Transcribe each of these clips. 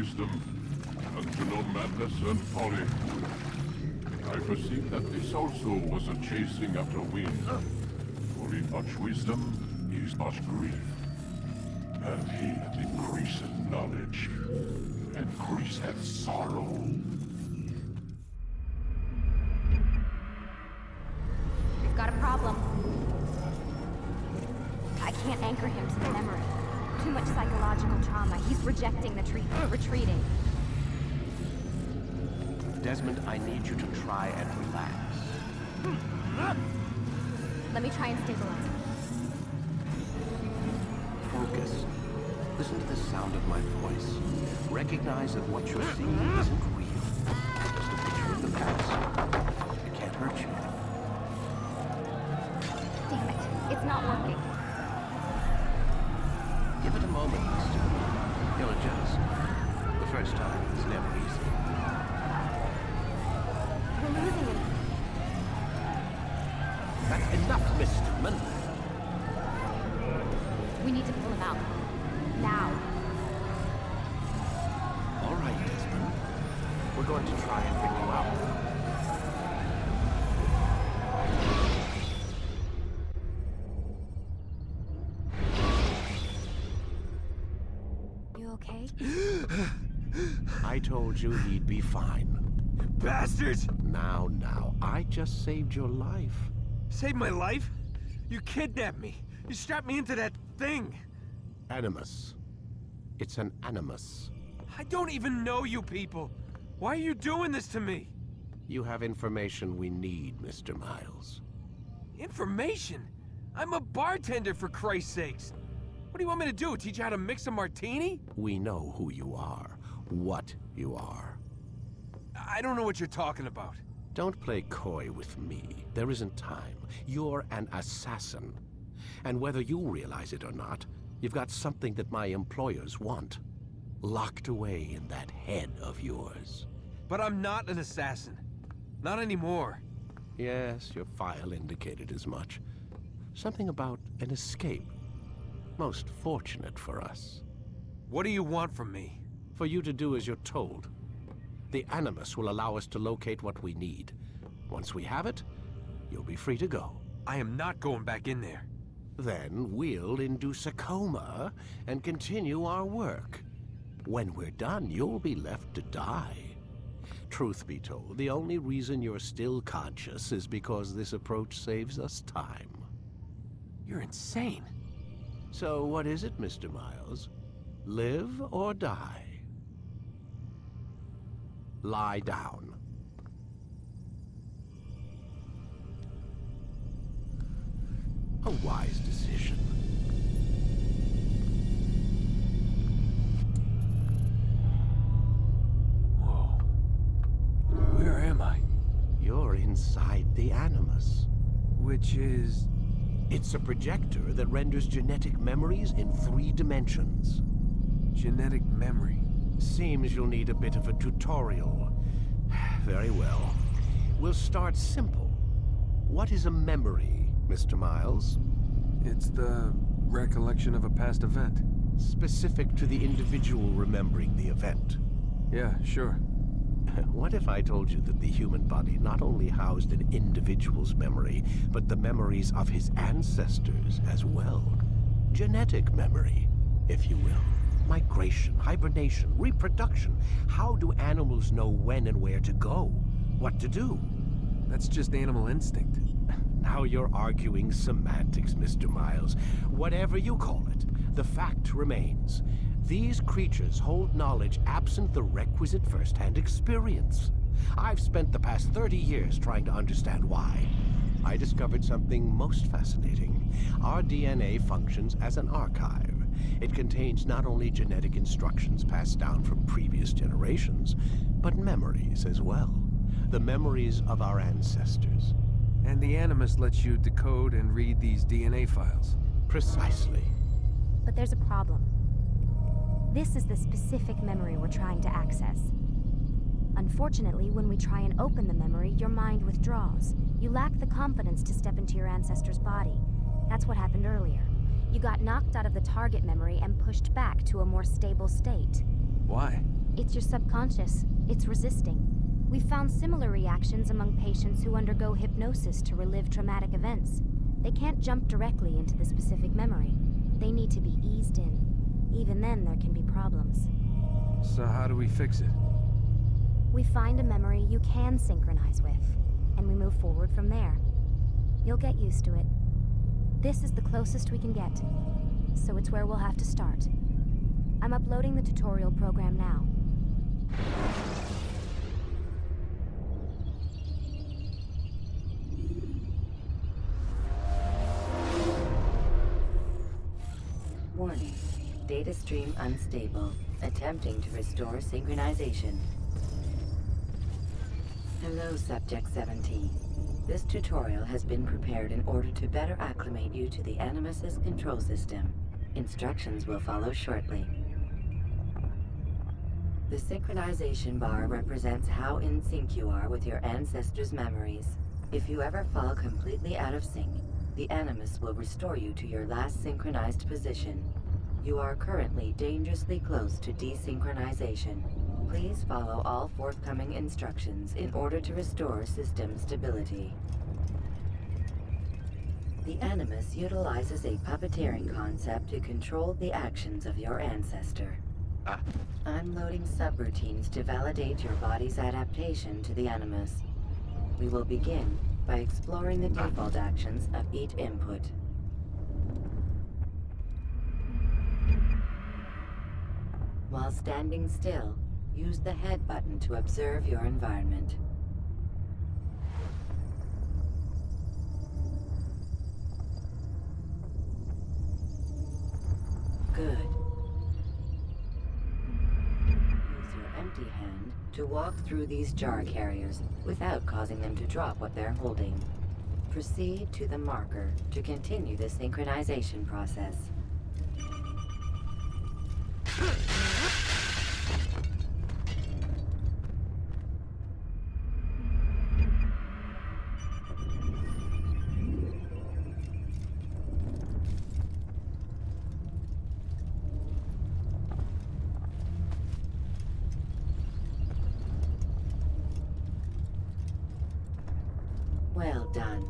wisdom, and to know madness and folly. I perceive that this also was a chasing after wind. For in much wisdom is much grief. And he that increaseth knowledge increaseth sorrow. We've got a problem. I can't anchor him to the memory. Too much psychological trauma. He's rejecting the treatment, retreating. Desmond, I need you to try and relax. Let me try and stabilize him. Focus. Listen to the sound of my voice. Recognize that what you're seeing isn't real. Just a picture of the past. It can't hurt you. Damn it. It's not working. Give it a moment, Mister. You'll adjust. The first time is never easy. We're losing him. That's enough, Miss Stillman. We need to pull him out. Now. All right, Desmond. We're going to try and pick you out. You okay? I told you he'd be fine. Bastards! Now, I just saved your life. Saved my life? You kidnapped me. You strapped me into that thing. Animus. It's an animus. I don't even know you people. Why are you doing this to me? You have information we need, Mr. Miles. Information? I'm a bartender, for Christ's sakes. What do you want me to do? Teach you how to mix a martini? We know who you are, what you are. I don't know what you're talking about. Don't play coy with me. There isn't time. You're an assassin. And whether you realize it or not, you've got something that my employers want. Locked away in that head of yours. But I'm not an assassin. Not anymore. Yes, your file indicated as much. Something about an escape. Most fortunate for us. What do you want from me? For you to do as you're told. The Animus will allow us to locate what we need. Once we have it, you'll be free to go. I am not going back in there. Then we'll induce a coma and continue our work. When we're done, you'll be left to die. Truth be told, the only reason you're still conscious is because this approach saves us time. You're insane. So what is it, Mr. Miles? Live or die? Lie down. A wise decision. Whoa. Where am I? You're inside the Animus. Which is... It's a projector that renders genetic memories in 3 dimensions. genetic memory. Seems you'll need a bit of a tutorial. Very well. We'll start simple. What is a memory, Mr. Miles? It's the recollection of a past event. Specific to the individual remembering the event. Yeah, sure. What if I told you that the human body not only housed an individual's memory, but the memories of his ancestors as well? Genetic memory, if you will. Migration, hibernation, reproduction. How do animals know when and where to go? What to do? That's just animal instinct. Now you're arguing semantics, Mr. Miles. Whatever you call it, the fact remains. These creatures hold knowledge absent the requisite first-hand experience. I've spent the past 30 years trying to understand why. I discovered something most fascinating. Our DNA functions as an archive. It contains not only genetic instructions passed down from previous generations, but memories as well. The memories of our ancestors. And the Animus lets you decode and read these DNA files. Precisely. But there's a problem. This is the specific memory we're trying to access. Unfortunately, when we try and open the memory, your mind withdraws. You lack the confidence to step into your ancestor's body. That's what happened earlier. You got knocked out of the target memory and pushed back to a more stable state. Why? It's your subconscious. It's resisting. We've found similar reactions among patients who undergo hypnosis to relive traumatic events. They can't jump directly into the specific memory. They need to be eased in. Even then, there can be problems. So how do we fix it? We find a memory you can synchronize with, and we move forward from there. You'll get used to it. This is the closest we can get, so it's where we'll have to start. I'm uploading the tutorial program now. Warning. Data stream unstable. Attempting to restore synchronization. Hello, Subject 17. This tutorial has been prepared in order to better acclimate you to the Animus's control system. Instructions will follow shortly. The synchronization bar represents how in sync you are with your ancestors' memories. If you ever fall completely out of sync, the Animus will restore you to your last synchronized position. You are currently dangerously close to desynchronization. Please follow all forthcoming instructions in order to restore system stability. The Animus utilizes a puppeteering concept to control the actions of your ancestor. I'm loading subroutines to validate your body's adaptation to the Animus. We will begin by exploring the default actions of each input. While standing still, use the head button to observe your environment. Good. Use your empty hand to walk through these jar carriers without causing them to drop what they're holding. Proceed to the marker to continue the synchronization process. Well done.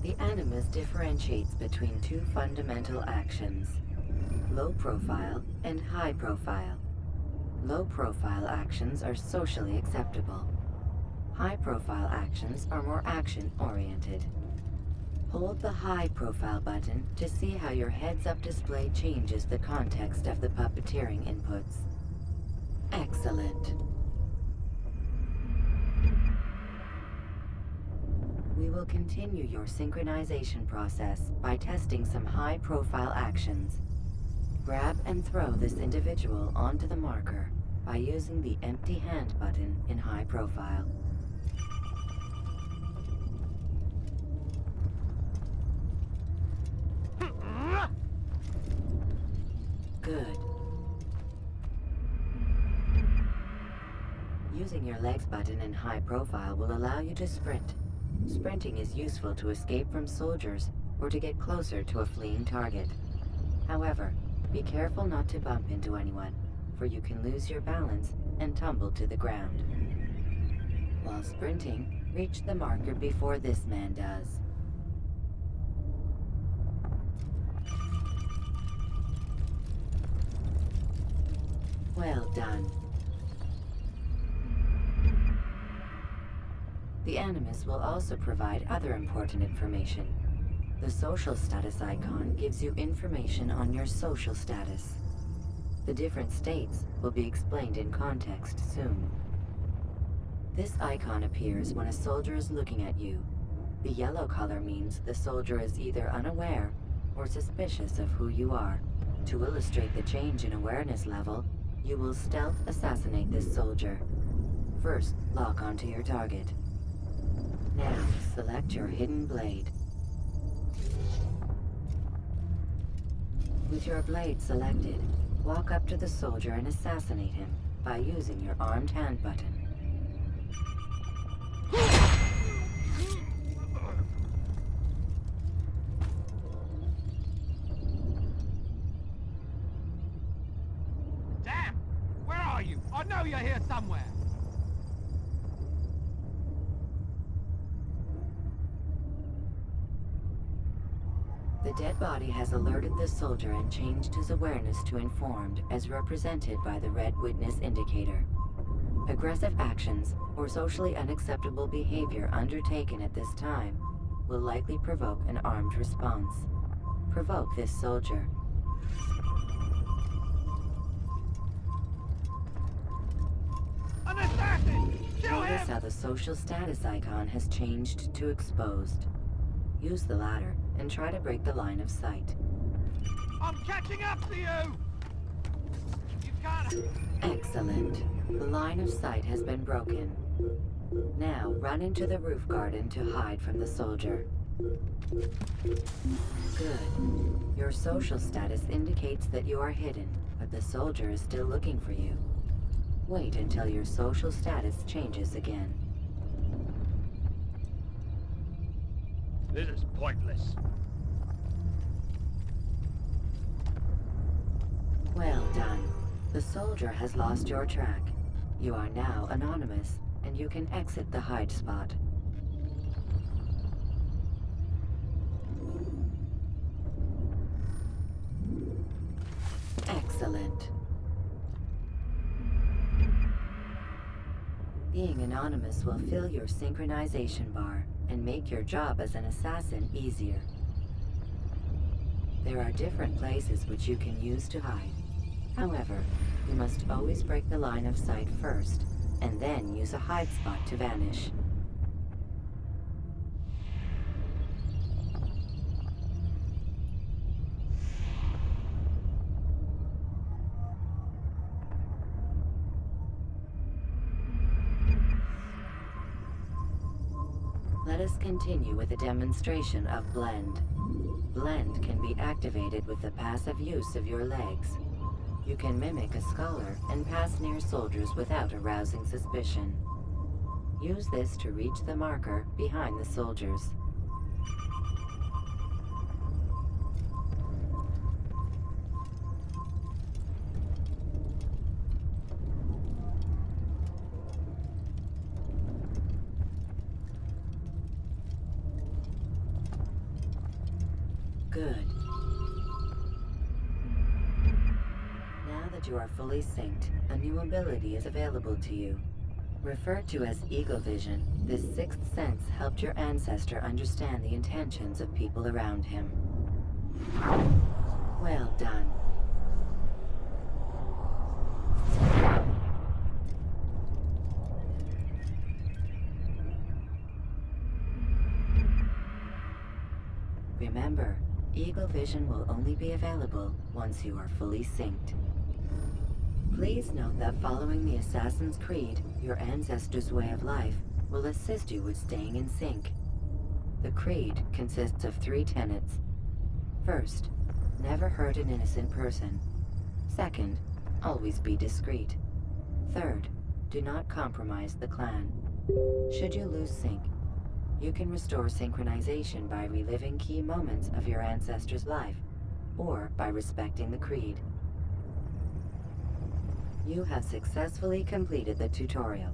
The Animus differentiates between two fundamental actions: low profile and high profile. Low profile actions are socially acceptable. High profile actions are more action-oriented. Hold the high profile button to see how your heads-up display changes the context of the puppeteering inputs. Excellent. We will continue your synchronization process by testing some high-profile actions. Grab and throw this individual onto the marker by using the empty hand button in high profile. Good. Using your legs button in high profile will allow you to sprint. Sprinting is useful to escape from soldiers or to get closer to a fleeing target. However, be careful not to bump into anyone, for you can lose your balance and tumble to the ground. While sprinting, reach the marker before this man does. Well done. The Animus will also provide other important information. The social status icon gives you information on your social status. The different states will be explained in context soon. This icon appears when a soldier is looking at you. The yellow color means the soldier is either unaware or suspicious of who you are. To illustrate the change in awareness level, you will stealth assassinate this soldier. First, lock onto your target. Now, select your hidden blade. With your blade selected, walk up to the soldier and assassinate him by using your armed hand button. The dead body has alerted the soldier and changed his awareness to informed, as represented by the red witness indicator. Aggressive actions or socially unacceptable behavior undertaken at this time will likely provoke an armed response. Provoke this soldier. An assassin! Kill Notice him! how the social status icon has changed to exposed. Use the ladder and try to break the line of sight. I'm catching up to you! You can't... Excellent. The line of sight has been broken. Now run into the roof garden to hide from the soldier. Good. Your social status indicates that you are hidden, but the soldier is still looking for you. Wait until your social status changes again. This is pointless. Well done. The soldier has lost your track. You are now anonymous, and you can exit the hide spot. Excellent. Being anonymous will fill your synchronization bar and make your job as an assassin easier. There are different places which you can use to hide. However, you must always break the line of sight first, and then use a hide spot to vanish. Let us continue with a demonstration of Blend. Blend can be activated with the passive use of your legs. You can mimic a scholar and pass near soldiers without arousing suspicion. Use this to reach the marker behind the soldiers. Good. Now that you are fully synced, a new ability is available to you. Referred to as Eagle Vision, this sixth sense helped your ancestor understand the intentions of people around him. Well done. Remember, Eagle Vision will only be available once you are fully synced. Please note that following the Assassin's Creed, your ancestors' way of life will assist you with staying in sync. The Creed consists of 3 tenets. First, never hurt an innocent person. Second, always be discreet. Third, do not compromise the clan. Should you lose sync, you can restore synchronization by reliving key moments of your ancestor's life, or by respecting the Creed. You have successfully completed the tutorial.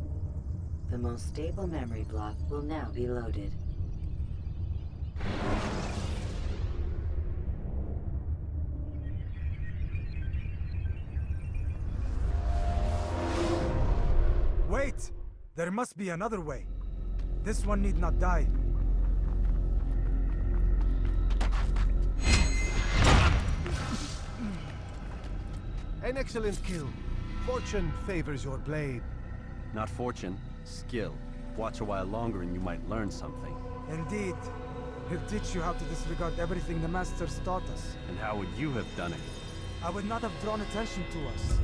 The most stable memory block will now be loaded. Wait! There must be another way. This one need not die. An excellent kill. Fortune favors your blade. Not fortune, skill. Watch a while longer and you might learn something. Indeed. He'll teach you how to disregard everything the Masters taught us. And how would you have done it? I would not have drawn attention to us.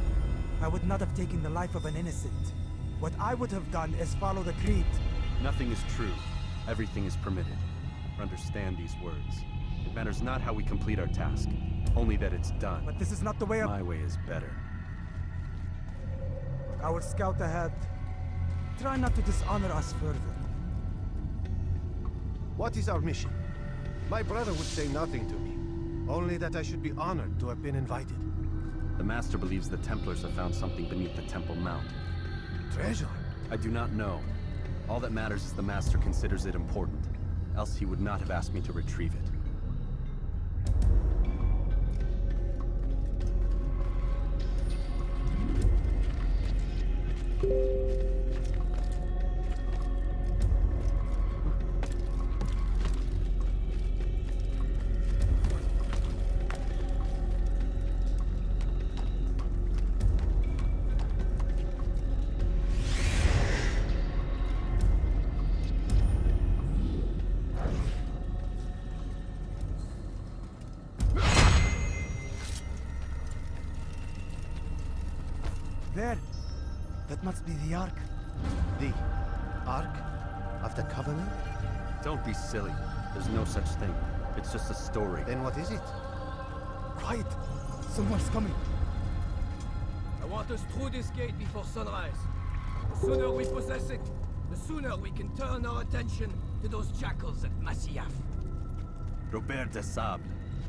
I would not have taken the life of an innocent. What I would have done is follow the Creed. Nothing is true. Everything is permitted. Understand these words. It matters not how we complete our task, only that it's done. But this is not the way of... My way is better. I will scout ahead. Try not to dishonor us further. What is our mission? My brother would say nothing to me. Only that I should be honored to have been invited. The Master believes the Templars have found something beneath the Temple Mount. Treasure? I do not know. All that matters is the Master considers it important. Else he would not have asked me to retrieve it. There! That must be the Ark. The Ark of the Covenant? Don't be silly. There's no such thing. It's just a story. Then what is it? Quiet! Someone's coming. I want us through this gate before sunrise. The sooner we possess it, the sooner we can turn our attention to those jackals at Masyaf. Robert de Sable.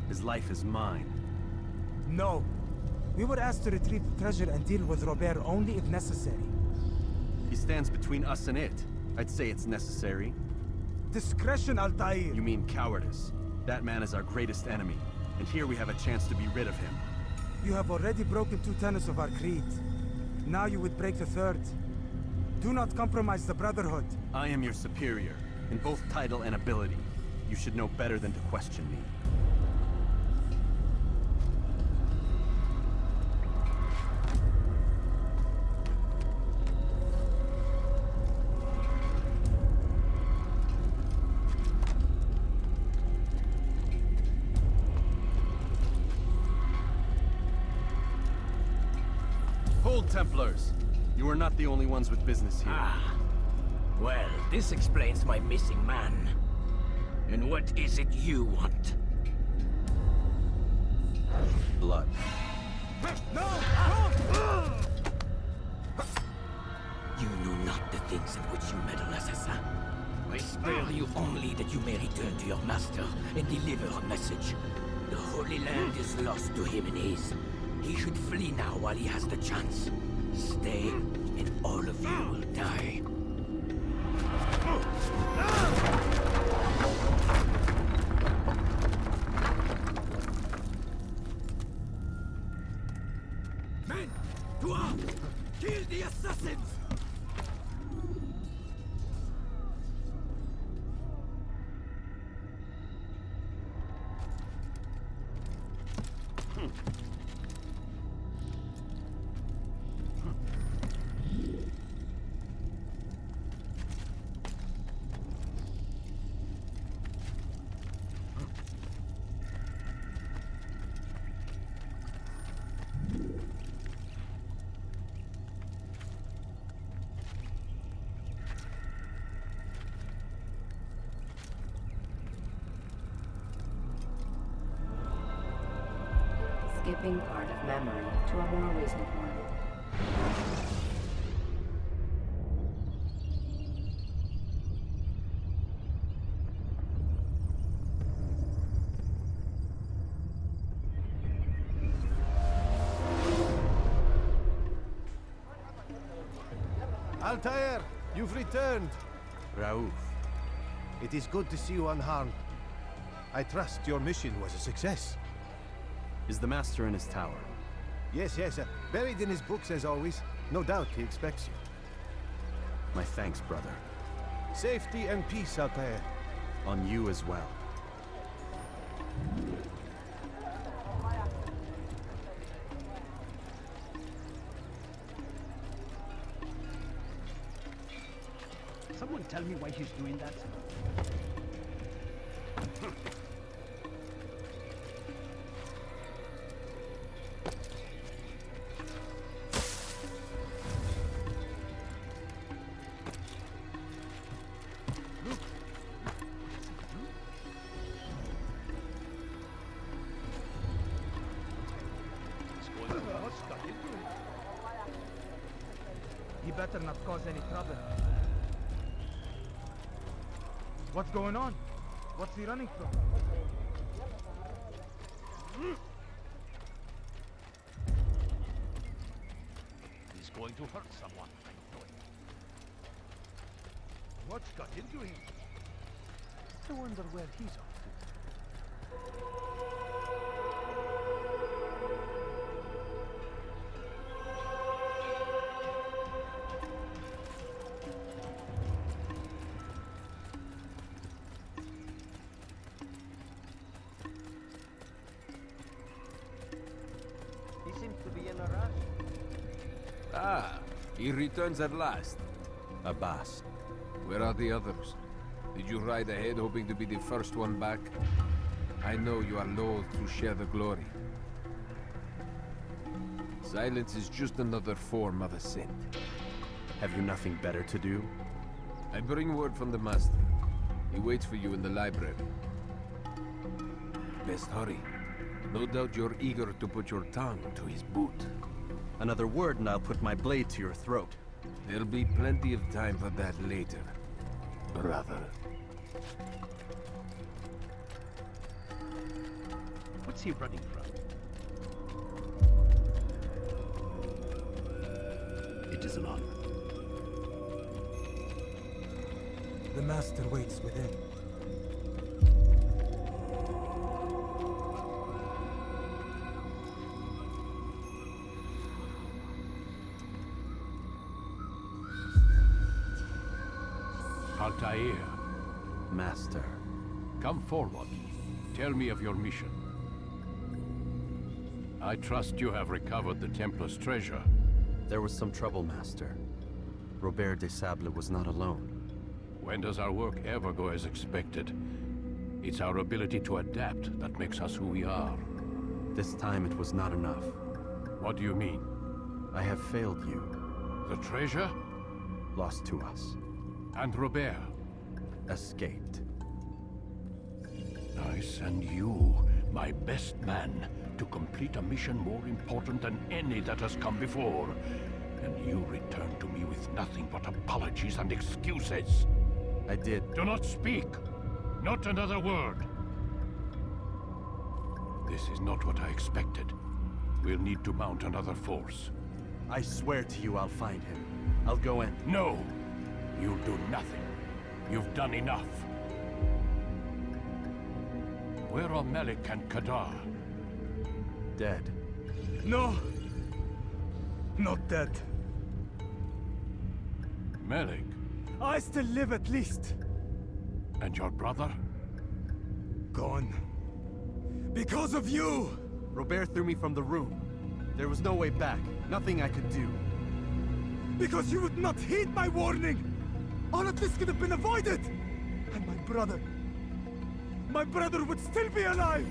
His life is mine. No. We were asked to retrieve the treasure and deal with Robert only if necessary. He stands between us and it. I'd say it's necessary. Discretion, Altair! You mean cowardice. That man is our greatest enemy, and here we have a chance to be rid of him. You have already broken 2 tenets of our creed. Now you would break the 3rd. Do not compromise the Brotherhood. I am your superior, in both title and ability. You should know better than to question me. Hold, Templars! You are not the only ones with business here. Ah. Well, this explains my missing man. And what is it you want? Blood. No! You know not the things in which you meddle, assassin. I spare you only that you may return to your master and deliver a message. The Holy Land is lost to him and his. He should flee now while he has the chance. Stay, and all of you will die. Men! To arms! Kill the assassins! Skipping part of memory to a more recent one. Altair, you've returned. Raouf. It is good to see you unharmed. I trust your mission was a success. Is the Master in his tower? Yes, buried in his books as always. No doubt he expects you. My thanks, brother. Safety and peace, Altair. On you as well. Someone tell me why he's doing that? He better not cause any trouble. What's going on? What's he running from? He's going to hurt someone, I know it. What's got into him? I wonder where he's off to. He returns at last. Abbas. Where are the others? Did you ride ahead hoping to be the first one back? I know you are loath to share the glory. Silence is just another form of assent. Have you nothing better to do? I bring word from the Master. He waits for you in the library. Best hurry. No doubt you're eager to put your tongue to his boot. Another word and I'll put my blade to your throat. There'll be plenty of time for that later, brother. What's he running from? It is an honor. The Master waits within. Altair, Master. come forward. Tell me of your mission. I trust you have recovered the Templar's treasure. There was some trouble, Master. Robert de Sable was not alone. When does our work ever go as expected? It's our ability to adapt that makes us who we are. This time it was not enough. What do you mean? I have failed you. The treasure? Lost to us. And Robert? Escaped. I send you, my best man, to complete a mission more important than any that has come before. And you return to me with nothing but apologies and excuses. I did. Do not speak! Not another word! This is not what I expected. We'll need to mount another force. I swear to you I'll find him. I'll go in. No! You'll do nothing. You've done enough. Where are Melik and Kadar? Dead. No! Not dead. Melik? I still live at least. And your brother? Gone. Because of you! Robert threw me from the room. There was no way back. Nothing I could do. Because you would not heed my warning! All of this could have been avoided! And my brother would still be alive!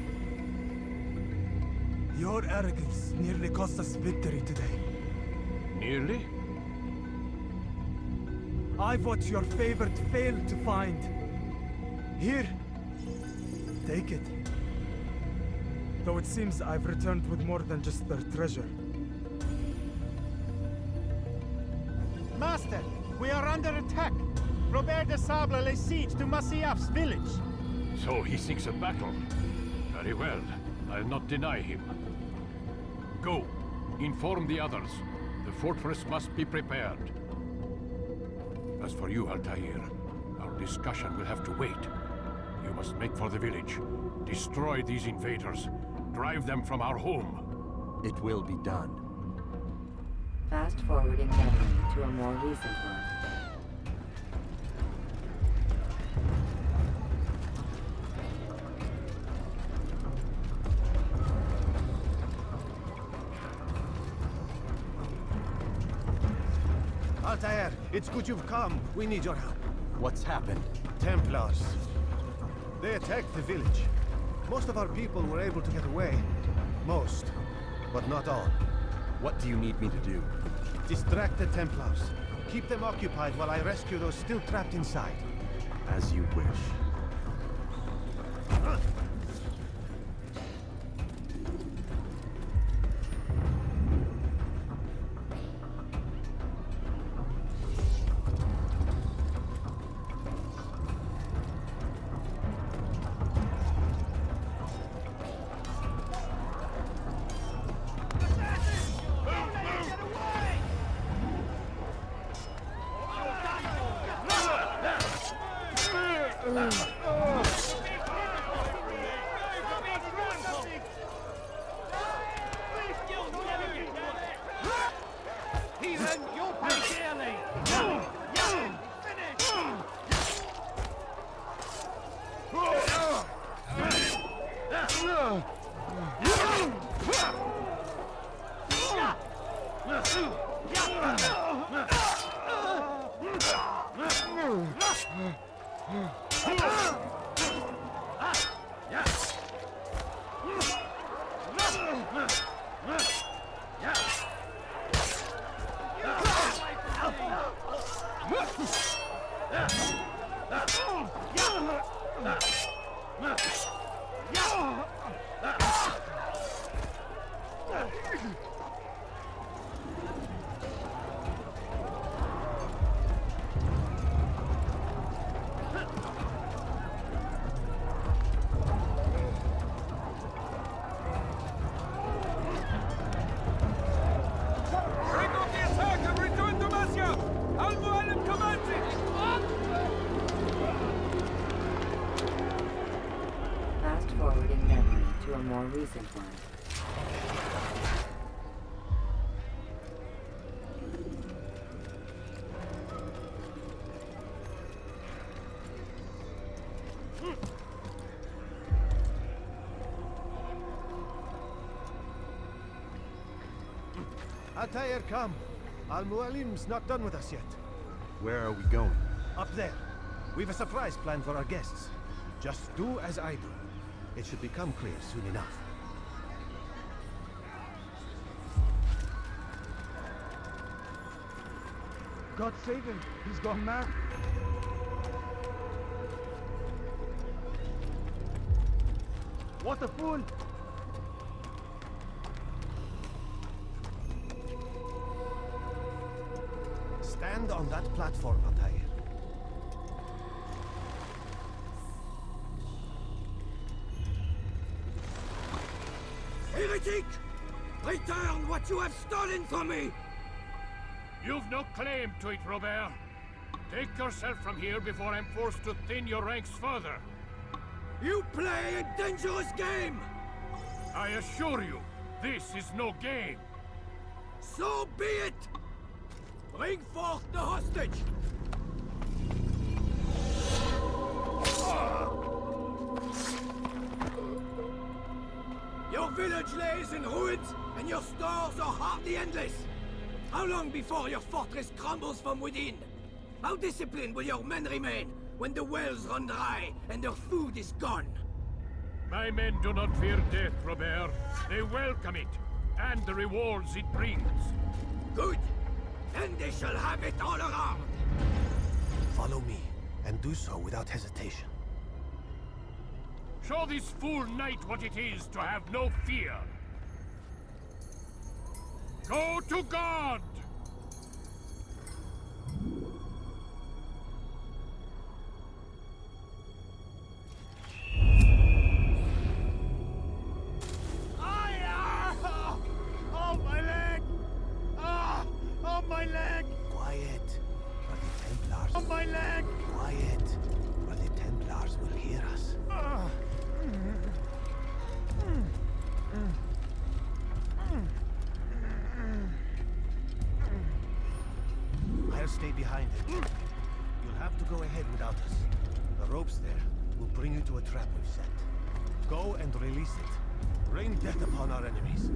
Your arrogance nearly cost us victory today. Nearly? I've what your favorite failed to find. Here, take it. Though it seems I've returned with more than just their treasure. Master, we are under attack. Robert de Sable lays siege to Masyaf's village. So he seeks a battle. Very well. I'll not deny him. Go. Inform the others. The fortress must be prepared. As for you, Altair, our discussion will have to wait. You must make for the village. Destroy these invaders. Drive them from our home. It will be done. Fast-forwarding memory to a more recent one. Altair, it's good you've come. We need your help. What's happened? Templars. They attacked the village. Most of our people were able to get away. Most, but not all. What do you need me to do? Distract the Templars. Keep them occupied while I rescue those still trapped inside. As you wish. Fast forward in memory to a more recent one. Altair, come. Al-Mualim's not done with us yet. Where are we going? Up there. We've a surprise planned for our guests. Just do as I do. It should become clear soon enough. God save him. He's gone mad. What a fool! Stand on that platform, Altair. Heretic! Return what you have stolen from me! You've no claim to it, Robert. Take yourself from here before I'm forced to thin your ranks further. You play a dangerous game! I assure you, this is no game. So be it! Bring forth the hostage! Your village lays in ruins, and your stores are hardly endless. How long before your fortress crumbles from within? How disciplined will your men remain when the wells run dry and their food is gone? My men do not fear death, Robert. They welcome it, and the rewards it brings. Good. Then they shall have it all around. Follow me, and do so without hesitation. Show this fool knight what it is to have no fear. Go to God! Oh, my leg! Oh, my leg! Quiet, or the Templars... Oh, my leg! Quiet, or the Templars will hear us. I'll stay behind it. You'll have to go ahead without us. The ropes there will bring you to a trap we've set. Go and release it. Rain death upon our enemies.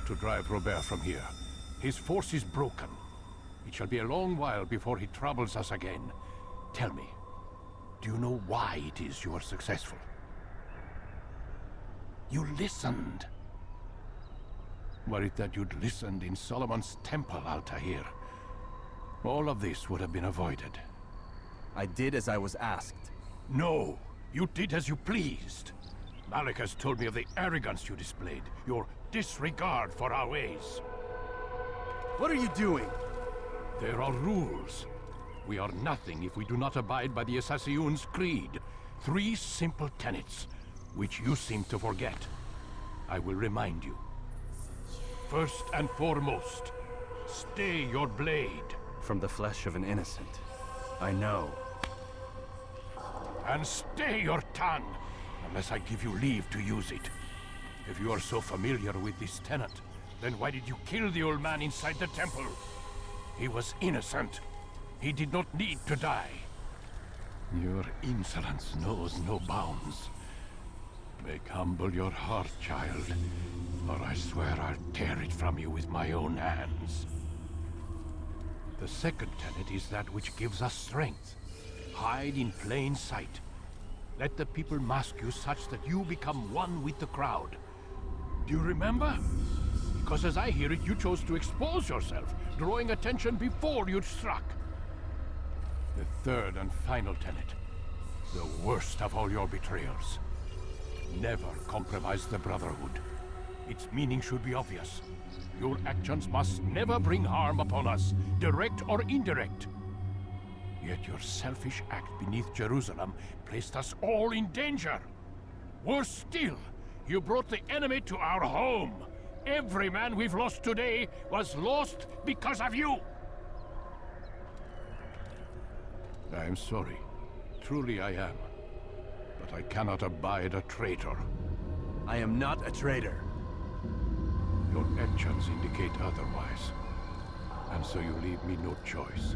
To drive Robert from here. His force is broken. It shall be a long while before he troubles us again. Tell me, do you know why it is you are successful? You listened. Were it that you'd listened in Solomon's temple, Altair? All of this would have been avoided. I did as I was asked. No, you did as you pleased. Malik has told me of the arrogance you displayed, your disregard for our ways. What are you doing? There are rules. We are nothing if we do not abide by the Assassin's creed. 3 simple tenets, which you seem to forget. I will remind you. First and foremost, stay your blade. From the flesh of an innocent. I know. And stay your tongue, unless I give you leave to use it. If you are so familiar with this tenet, then why did you kill the old man inside the temple? He was innocent. He did not need to die. Your insolence knows no bounds. Make humble your heart, child, or I swear I'll tear it from you with my own hands. The second tenet is that which gives us strength. Hide in plain sight. Let the people mask you such that you become one with the crowd. Do you remember? Because as I hear it, you chose to expose yourself, drawing attention before you'd struck. The third and final tenet. The worst of all your betrayals. Never compromise the Brotherhood. Its meaning should be obvious. Your actions must never bring harm upon us, direct or indirect. Yet your selfish act beneath Jerusalem placed us all in danger. Worse still, you brought the enemy to our home. Every man we've lost today was lost because of you. I am sorry. Truly I am. But I cannot abide a traitor. I am not a traitor. Your actions indicate otherwise. And so you leave me no choice.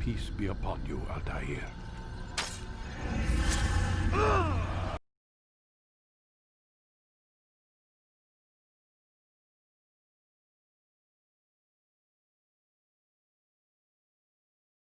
Peace be upon you, Altair.